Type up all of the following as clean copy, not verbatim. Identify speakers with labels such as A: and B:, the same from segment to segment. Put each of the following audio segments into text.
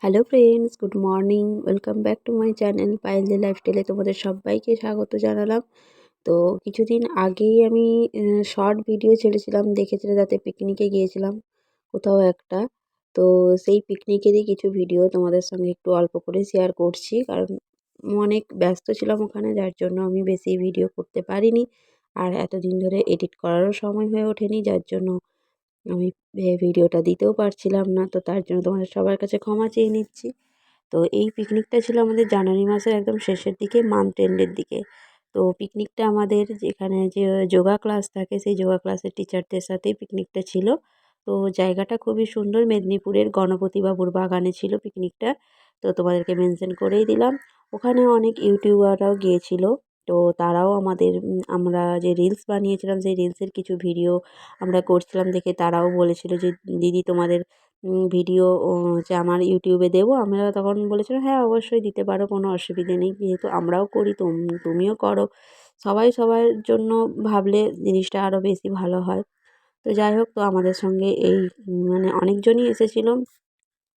A: Hello friends, good morning. Welcome back to my channel পায়েলদের লাইফস্টাইলে তোমাদের সবাইকে স্বাগত জানালাম। তো কিছুদিন আগেই আমি শর্ট ভিডিও ছেড়েছিলাম, দেখেছিলে, যাতে পিকনিকে গিয়েছিলাম কোথাও একটা। তো সেই পিকনিকেরই কিছু ভিডিও তোমাদের সঙ্গে একটু অল্প করে শেয়ার করছি, কারণ অনেক ব্যস্ত ছিলাম ওখানে, যার জন্য আমি বেশি ভিডিও করতে পারিনি। আর এতদিন ধরে এডিট করারও সময় হয়ে ওঠেনি, যার জন্য আমি ভিডিওটা দিতেও পারছিলাম না। তো তার জন্য তোমাদের সবার কাছে ক্ষমা চেয়ে নিচ্ছি। তো এই পিকনিকটা ছিল আমাদের জানুয়ারি মাসের একদম শেষের দিকে, মান্থ এন্ডের দিকে। তো পিকনিকটা আমাদের যেখানে যে যোগা ক্লাস থাকে, সেই যোগা ক্লাসের টিচারদের সাথেই পিকনিকটা ছিল। তো জায়গাটা খুবই সুন্দর, মেদিনীপুরের গণপতি বাবুর বাগানে ছিল পিকনিকটা। তো তোমাদেরকে মেনশন করেই দিলাম। ওখানে অনেক ইউটিউবাররাও গিয়েছিল। তো তারাও আমাদের আমরা যে রিলস বানিয়েছিলাম, সেই রিলসের কিছু ভিডিও আমরা করছিলাম দেখে তারাও বলেছিল যে, দিদি তোমাদের ভিডিও যে আমার ইউটিউবে দেবো। আমরা তখন বলেছিলাম, হ্যাঁ অবশ্যই দিতে পারো, কোনো অসুবিধে নেই, যেহেতু আমরাও করি, তুমিও করো। সবাই সবার জন্য ভাবলে জিনিসটা আরও বেশি ভালো হয়। তো যাই হোক, তো আমাদের সঙ্গে এই মানে অনেকজনই এসেছিলো,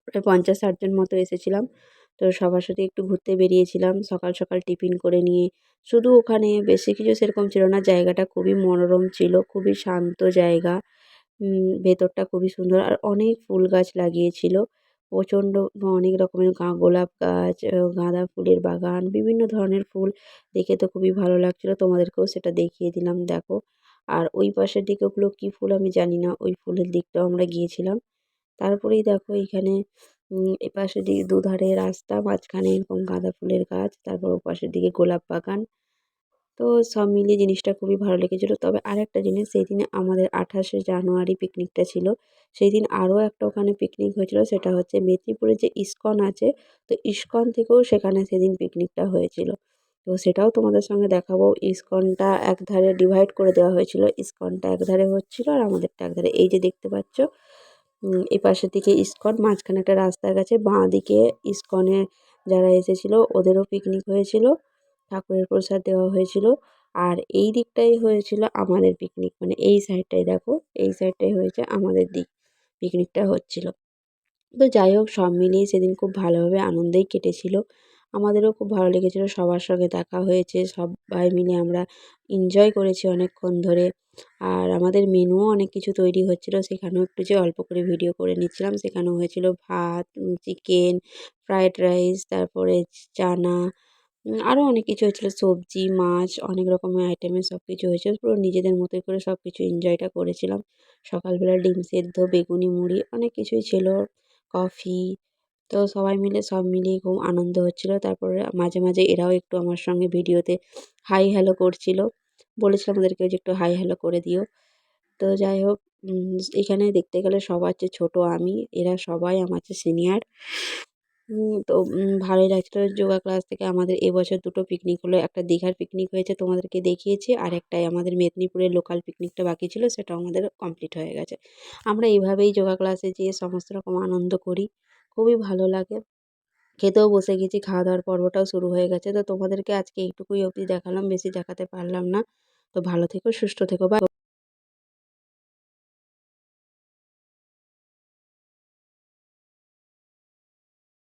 A: প্রায় 50-60 জন মতো এসেছিলাম। তো সবার সাথে একটু ঘুরতে বেরিয়েছিলাম সকাল সকাল টিফিন করে নিয়ে। শুধু ওখানে বেশি কিছু সেরকম ছিল না, জায়গাটা খুবই মনোরম ছিল, খুবই শান্ত জায়গা। ভেতরটা খুবই সুন্দর, আর অনেক ফুল গাছ লাগিয়েছিল। প্রচণ্ড অনেক রকমের গোলাপ গাছ, গাঁদা ফুলের বাগান, বিভিন্ন ধরনের ফুল। দেখে তো খুবই ভালো লাগছিল, তোমাদেরকেও সেটা দেখিয়ে দিলাম, দেখো। আর ওই পাশের দিকে ওগুলো কী ফুল আমি জানি না, ওই ফুলের দিকটাও আমরা গিয়েছিলাম। তারপরেই দেখো এখানে এপাশের দিকে দুধারে রাস্তা, মাঝখানে এরকম গাঁদা ফুলের গাছ, তারপর ওপাশের দিকে গোলাপ বাগান। তো সব মিলিয়ে জিনিসটা খুবই ভালো লেগেছিলো। তবে আরেকটা জিনিস, সেই দিনে আমাদের 28শে জানুয়ারি পিকনিকটা ছিল। সেই দিন আরও একটা ওখানে পিকনিক হয়েছিল, সেটা হচ্ছে মেদিনীপুরে যে ইস্কন আছে, তো ইস্কন থেকেও সেখানে সেদিন পিকনিকটা হয়েছিল। তো সেটাও তোমাদের সঙ্গে দেখাবো। ইস্কনটা একধারে ডিভাইড করে দেওয়া হয়েছিল, ইস্কনটা একধারে হচ্ছিল আর আমাদেরটা একধারে। এই যে দেখতে পাচ্ছ, এই পাশের দিকে ইস্কন, মাঝখানে একটা রাস্তা গেছে, বাঁ দিকে ইস্কনে যারা এসেছিল ওদেরও পিকনিক হয়েছিল, ঠাকুরের প্রসাদ দেওয়া হয়েছিল। আর এই দিকটাই হয়েছিল আমাদের পিকনিক, মানে এই সাইডটাই দেখো, এই সাইডটাই হয়েছে আমাদের দিক, পিকনিকটা হচ্ছিল। তো যাই হোক, সব মিলিয়ে সেদিন খুব ভালোভাবে আনন্দেই কেটেছিল। আমাদেরও খুব ভালো লেগেছিল, সবার সঙ্গে দেখা হয়েছে, সবাই মিলে আমরা এনজয় করেছি অনেকক্ষণ ধরে। আর আমাদের মেনুও অনেক কিছু তৈরি হচ্ছিল, সেখানেও একটু যে অল্প করে ভিডিও করে নিচ্ছিলাম। সেখানেও হয়েছিল ভাত, চিকেন, ফ্রায়েড রাইস, তারপরে চানা, আরও অনেক কিছু হয়েছিল, সবজি, মাছ, অনেক রকমের আইটেমের সব কিছু হয়েছিল। পুরো নিজেদের মতোই করে সব কিছু এনজয়টা করেছিলাম। সকালবেলা ডিম সেদ্ধ, বেগুনি, মুড়ি, অনেক কিছুই ছিল, কফি। তো সবাই মিলে সব মিলিয়ে খুব আনন্দ হচ্ছিল। তারপরে মাঝে মাঝে এরাও একটু আমার সঙ্গে ভিডিওতে হাই হ্যালো করছিল। বলেছিলাম ওদেরকে যে একটু হাই হ্যালো করে দিও। তো যাই হোক, এখানে দেখতে গেলে সবার চেয়ে ছোট আমি, এরা সবাই আমার চেয়ে সিনিয়র। তো ভালোই লাগছিল। যোগা ক্লাস থেকে আমাদের এবছর 2টো পিকনিক হলো। একটা দীঘার পিকনিক হয়েছে, তোমাদেরকে দেখিয়েছি। আরেকটাই আমাদের মেদিনীপুরের লোকাল পিকনিকটা বাকি ছিল, সেটাও আমাদের কমপ্লিট হয়ে গেছে। আমরা এইভাবেই যোগা ক্লাসে যেয়ে সমস্ত রকম আনন্দ করি। খুবই ভালো লাগে। খেতেও বসে গেছি, খাওয়া-দাওয়ার পর্বটাও শুরু হয়ে গেছে। তো তোমাদেরকে আজকে এইটুকুই অবধি দেখালাম, বেশি দেখাতে পারলাম না। তো ভালো থেকো, সুস্থ থেকো, বাই।